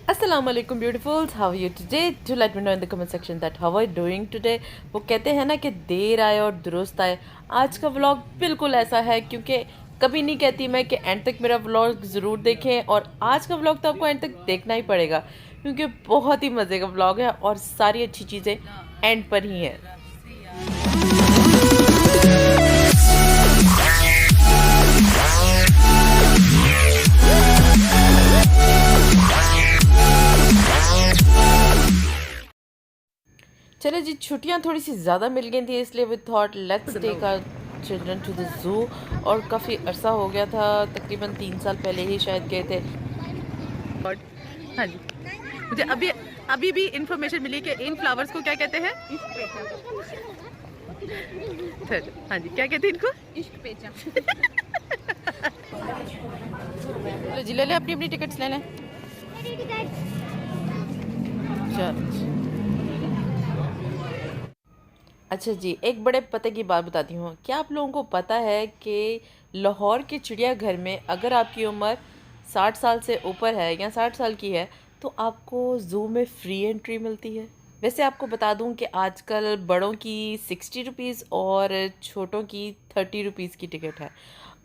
Assalamu alaikum beautifuls, how are you today? Do let me know in the comment section that how are you doing today. वो कहते हैं ना कि देर आए और दुरुस्त आए। आज का व्लॉग बिल्कुल ऐसा है, क्योंकि कभी नहीं कहती मैं कि एंड तक मेरा व्लॉग ज़रूर देखें, और आज का व्लॉग तो आपको एंड तक देखना ही पड़ेगा, क्योंकि बहुत ही मज़े का व्लॉग है और सारी अच्छी चीज़ें एंड पर ही हैं। चलो जी, छुट्टियां थोड़ी सी ज़्यादा मिल गई थी, इसलिए we thought let's take our children to the zoo. और काफ़ी अरसा हो गया था, तकरीबन 3 साल पहले ही शायद गए थे। हाँ जी, मुझे अभी अभी भी इंफॉर्मेशन मिली कि इन फ्लावर्स को क्या कहते हैं। हाँ जी, क्या कहते हैं इनको? इश्क पेचा। चलो जी, ले लें अपनी अपनी टिकट्स ले लें। चलो अच्छा जी, एक बड़े पते की बात बताती हूँ। क्या आप लोगों को पता है कि लाहौर के चिड़ियाघर में अगर आपकी उम्र 60 साल से ऊपर है या 60 साल की है तो आपको ज़ू में फ्री एंट्री मिलती है। वैसे आपको बता दूं कि आजकल बड़ों की 60 रुपीज़ और छोटों की 30 रुपीज़ की टिकट है।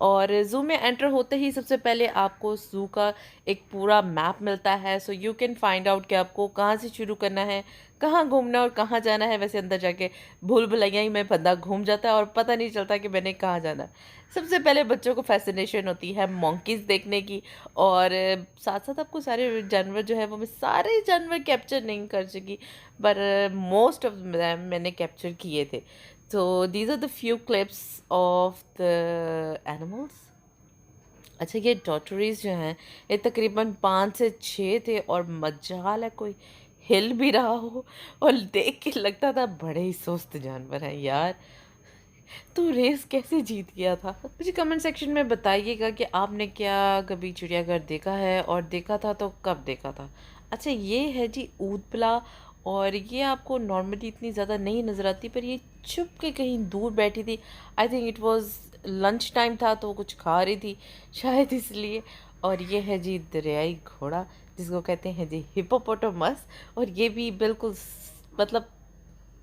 और ज़ू में एंटर होते ही सबसे पहले आपको ज़ू का एक पूरा मैप मिलता है, so you can find out कि आपको कहाँ से शुरू करना है, कहाँ घूमना है और कहाँ जाना है। वैसे अंदर जाके भूल भुलैया ही में बंदा घूम जाता है और पता नहीं चलता कि मैंने कहाँ जाना है। सबसे पहले बच्चों को फैसिनेशन होती है मंकीज़ देखने की, और साथ साथ आपको सारे जानवर जो है वो मैं सारे जानवर कैप्चर नहीं कर सकी, पर मोस्ट ऑफ दैम मैंने कैप्चर किए थे। तो these are the few clips of the animals. अच्छा, ये टॉटरीज जो हैं ये तकरीबन 5 से 6 थे, और मजाल है कोई हिल भी रहा हो, और देख के लगता था बड़े ही सुस्त जानवर हैं यार। तो रेस कैसे जीत गया था? मुझे कमेंट सेक्शन में बताइएगा कि आपने क्या कभी चिड़ियाघर देखा है, और देखा था तो कब देखा था। अच्छा, ये है जी ऊदबला, और ये आपको नॉर्मली इतनी ज़्यादा नहीं नज़र आती, पर ये छुप के कहीं दूर बैठी थी। I think it was lunch time था तो कुछ खा रही थी शायद इसलिए। और ये है जी दरियाई घोड़ा, जिसको कहते हैं जी हिप्पोपोटामस, और ये भी बिल्कुल मतलब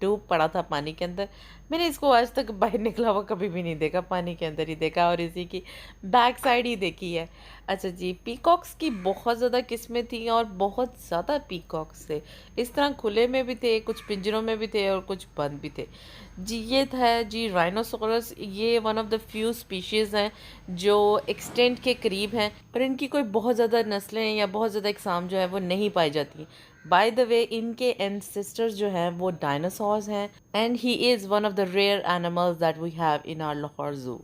डूब पड़ा था पानी के अंदर। मैंने इसको आज तक बाहर निकला हुआ कभी भी नहीं देखा, पानी के अंदर ही देखा और इसी की बैक साइड ही देखी है। अच्छा जी, पीकॉक्स की बहुत ज़्यादा किस्में थी और बहुत ज़्यादा पीकॉक्स थे। इस तरह खुले में भी थे, कुछ पिंजरों में भी थे और कुछ बंद भी थे जी। ये था जी राइनोसोरस। ये one of the few species हैं जो एक्सटेंट के करीब हैं, और इनकी कोई बहुत ज़्यादा नस्लें या बहुत ज़्यादा इकसाम जो है वो नहीं पाई जाती। बाय द वे, इनके एंसेस्टर्स जो हैं वो डायनासोर्स हैं, and he is one of the rare animals that we have in our Lahore zoo.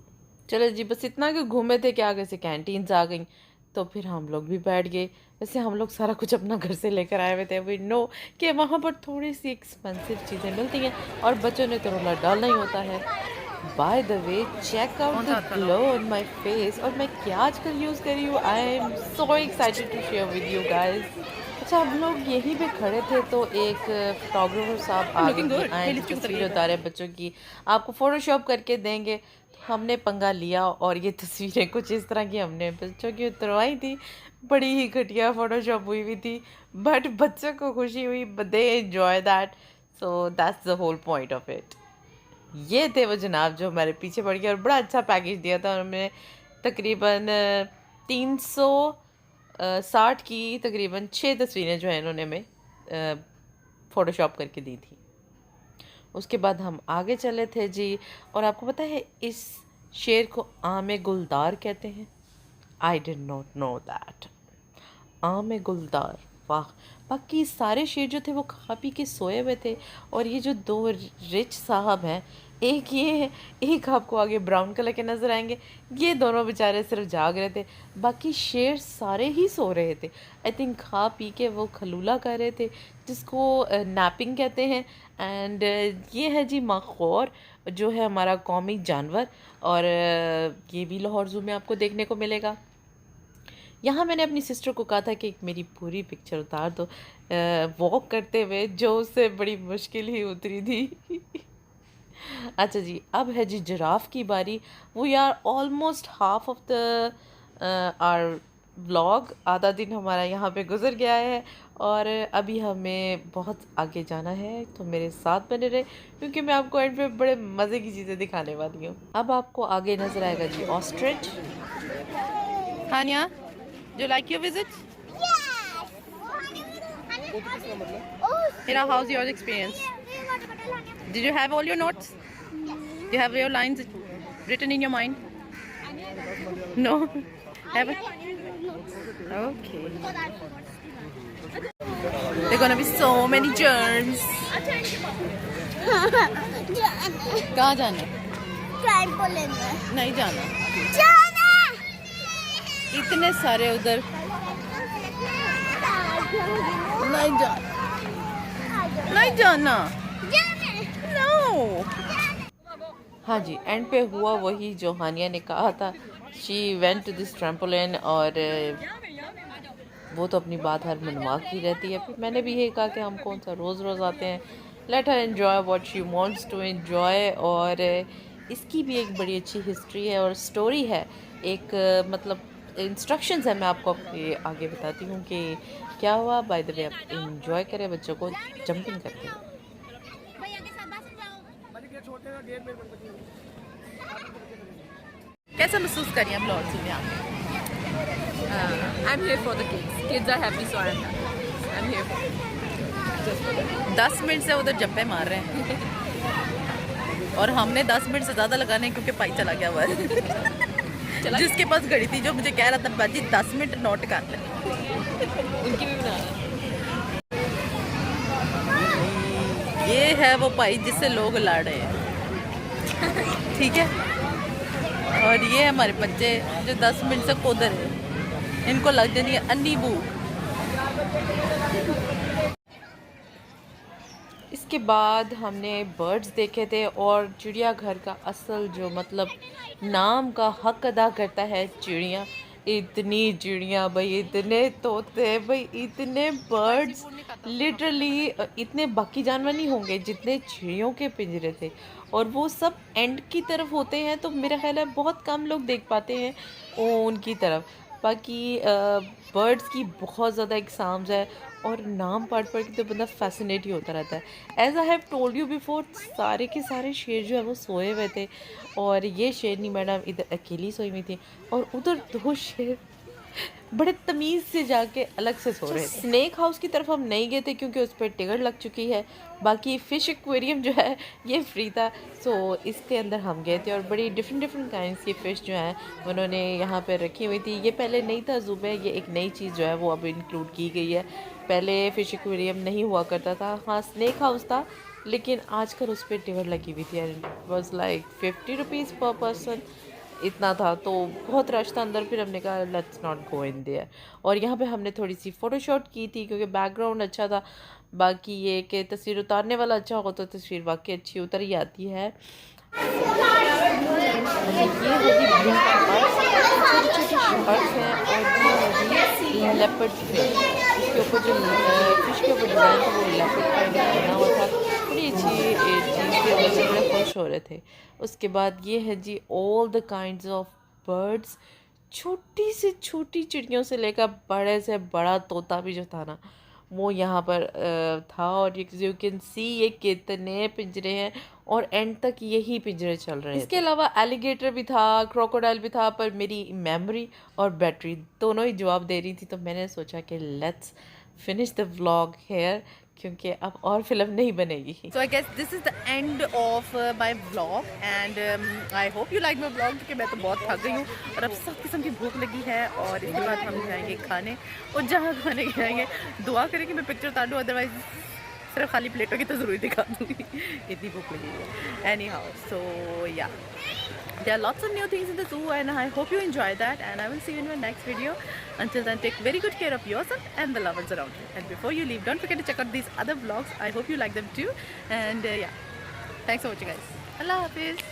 चलो जी, बस इतना कि घूमे थे कि आगे से कैंटीन्स आ गई, तो फिर हम लोग भी बैठ गए। वैसे हम लोग सारा कुछ अपना घर से लेकर आए हुए थे। वी नो कि वहाँ पर थोड़ी सी एक्सपेंसिव चीज़ें मिलती हैं और बच्चों ने तो रोला डालना ही होता है। By the way, check out the glow on my face, और मैं क्या आजकल यूज़ कर रही हूँ। I am so excited to share with you guys. अच्छा, हम लोग यहीं पे खड़े थे तो एक फोटोग्राफर साहब आए जो तस्वीरें उतारे बच्चों की, आपको फ़ोटोशॉप करके देंगे। तो हमने पंगा लिया और ये तस्वीरें कुछ इस तरह की हमने बच्चों की उतरवाई थी। बड़ी ही घटिया फ़ोटोशॉप हुई हुई थी, बट बच्चों को खुशी हुई, they enjoy that, so that's the whole point of it. ये थे वो जनाब जो हमारे पीछे पड़ गए, और बड़ा अच्छा पैकेज दिया था उन्होंने। तकरीबन 360 की तकरीबन 6 तस्वीरें जो है इन्होंने हमें फ़ोटोशॉप करके दी थी। उसके बाद हम आगे चले थे जी, और आपको पता है इस शेर को आम गुलदार कहते हैं। I did not know that. आम गुलदार, वाह। बाकी सारे शेर जो थे वो खा पी के सोए हुए थे, और ये जो दो रिच साहब हैं, एक ये है, एक आपको आगे ब्राउन कलर के नज़र आएंगे, ये दोनों बेचारे सिर्फ जाग रहे थे। बाकी शेर सारे ही सो रहे थे। आई थिंक खा पी के वो खलूला कर रहे थे, जिसको नैपिंग कहते हैं। एंड ये है जी मखौर, जो है हमारा कौमी जानवर, और ये भी लाहौर ज़ू में आपको देखने को मिलेगा। यहाँ मैंने अपनी सिस्टर को कहा था कि मेरी पूरी पिक्चर उतार दो वॉक करते हुए, जो उससे बड़ी मुश्किल ही उतरी थी। अच्छा जी, अब है जी जिराफ की बारी। We are almost half of the our vlog आधा दिन हमारा यहाँ पे गुजर गया है और अभी हमें बहुत आगे जाना है, तो मेरे साथ बने रहे क्योंकि मैं आपको एंड पे बड़े मज़े की चीज़ें दिखाने वाली हूँ। अब आपको आगे नजर आएगा जी ostrich. Haniya, do you like your visit? Hira, how's your experience? Did you have all your notes? You have your lines written in your mind? No? Haven't? Okay. There are gonna be so many germs. कहाँ जाना है? नहीं जाना। इतने सारे उधर नहीं जाना। नहीं जाना। No. हाँ जी, एंड पे हुआ वही जो हानिया ने कहा था। She went to this trampoline और वो तो अपनी बात हर मनवा की रहती है। फिर मैंने भी यही कहा कि हम कौन सा रोज़ रोज़ आते हैं, let her enjoy what she wants to enjoy. और इसकी भी एक बड़ी अच्छी हिस्ट्री है और स्टोरी है, एक मतलब इंस्ट्रक्शंस है। मैं आपको अपने आगे बताती हूँ कि क्या हुआ। बाय द वे आप एंजॉय करें, बच्चों को जंपिंग करके। कैसा महसूस करिए हम लॉर्ड्स में आके? I'm here for the kids. Kids are happy, so I'm happy. I'm here for just for them. 10 minute से उधर जंपे मार रहे हैं और हमने 10 मिनट से ज़्यादा लगाने हैं क्योंकि पाई चला गया हुआ है। जिसके पास घड़ी थी जो मुझे कह रहा था बाजी 10 मिनट नोट कर ले। उनकी भी बना रहा ये है वो पाई जिससे लोग लड़ रहे हैं, ठीक है। और ये हमारे बच्चे जो 10 मिनट से कूद रहे हैं, इनको लग जानी है अन्नी भूख। इसके बाद हमने बर्ड्स देखे थे और चिड़ियाघर का असल जो मतलब नाम का हक अदा करता है चिड़िया। इतनी चिड़िया भाई, इतने तोते भाई, इतने बर्ड्स, लिटरली इतने बाकी जानवर नहीं होंगे जितने चिड़ियों के पिंजरे थे। और वो सब एंड की तरफ होते हैं, तो मेरा ख्याल है बहुत कम लोग देख पाते हैं उनकी तरफ। बाकी बर्ड्स की बहुत ज़्यादा एग्जाम्स है और नाम पढ़ पढ़ के तो बंदा फैसिनेट ही होता रहता है। As I have told you before, सारे के सारे शेर जो है वो सोए हुए थे और ये शेरनी मैडम इधर अकेली सोई हुई थी और उधर 2 शेर बड़े तमीज़ से जाके अलग से सो रहे थे। स्नेक हाउस की तरफ हम नहीं गए थे क्योंकि उस पर टिकट लग चुकी है। बाकी फ़िश एक्वेरियम जो है ये फ्री था, सो इसके अंदर हम गए थे और बड़ी डिफरेंट काइंड्स की फ़िश जो हैं उन्होंने यहाँ पे रखी हुई थी। ये पहले नहीं था ज़ू में, ये एक नई चीज़ जो है वो अब इंक्लूड की गई है। पहले फ़िश एक्वेरियम नहीं हुआ करता था। हाँ, स्नेक हाउस था लेकिन आजकल उस पर टिकट लगी हुई थी and it was like 50 rupees पर पर्सन, इतना था। तो बहुत रश था अंदर, फिर हमने कहा let's not go in their. और यहाँ पे हमने थोड़ी सी फ़ोटोशॉट की थी क्योंकि बैकग्राउंड अच्छा था। बाकी ये कि तस्वीर उतारने वाला अच्छा हो तो तस्वीर वाकई अच्छी उतर ही आती है। ये होगी ब्लू छोटी छोटी शार्क्स हैं और ये होगी लेपर्ड फिश। इसके ऊपर जो फिश के ऊपर डिज़ाइन था वो लेपर्ड काइंड का बना हुआ था। बड़ी अच्छी चीज़ थी, हम लोग बड़े खुश हो रहे थे। उसके बाद ये है जी all the kinds of birds, छोटी से छोटी चिड़ियों से लेकर बड़े से बड़ा तोता भी जो था ना वो यहाँ पर था। और यू कैन सी ये कितने पिंजरे हैं और एंड तक यही पिंजरे चल रहे हैं। इसके अलावा एलिगेटर भी था, क्रोकोडाइल भी था, पर मेरी मेमोरी और बैटरी दोनों ही जवाब दे रही थी, तो मैंने सोचा कि let's finish the vlog here क्योंकि अब और फिल्म नहीं बनेगी। So I guess this is the end of my vlog and I hope you like my vlog क्योंकि मैं तो बहुत थक गई हूँ और अब सब किस्म की भूख लगी है। और इसके बाद हम जाएंगे खाने, और जहाँ खाने जाएंगे दुआ करें कि मैं पिक्चर उतार दूँ, अदरवाइज सिर्फ खाली प्लेटों की तो ज़रूर दिखा दूँगी, इतनी भूख लगी है। एनी हाउ, सो या there are lots of new things in the zoo and I hope you enjoy that, and I will see you in my next video. Until then, take very good care of yourself and the lovers around you. And before you leave, don't forget to check out these other vlogs. I hope you like them too. And yeah, thanks for watching, guys. Allah Hafiz.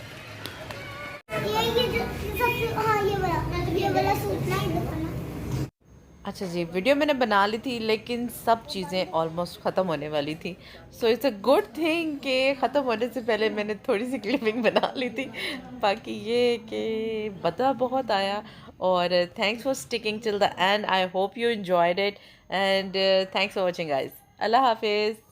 अच्छा जी, video मैंने बना ली थी लेकिन सब चीज़ें almost ख़त्म होने वाली थी। So it's a good thing कि ख़त्म होने से पहले मैंने थोड़ी सी क्लिपिंग बना ली थी। बाकी ये कि मज़ा बहुत आया और thanks for sticking till the end. I hope you enjoyed it and thanks for watching guys. अल्लाह हाफिज़।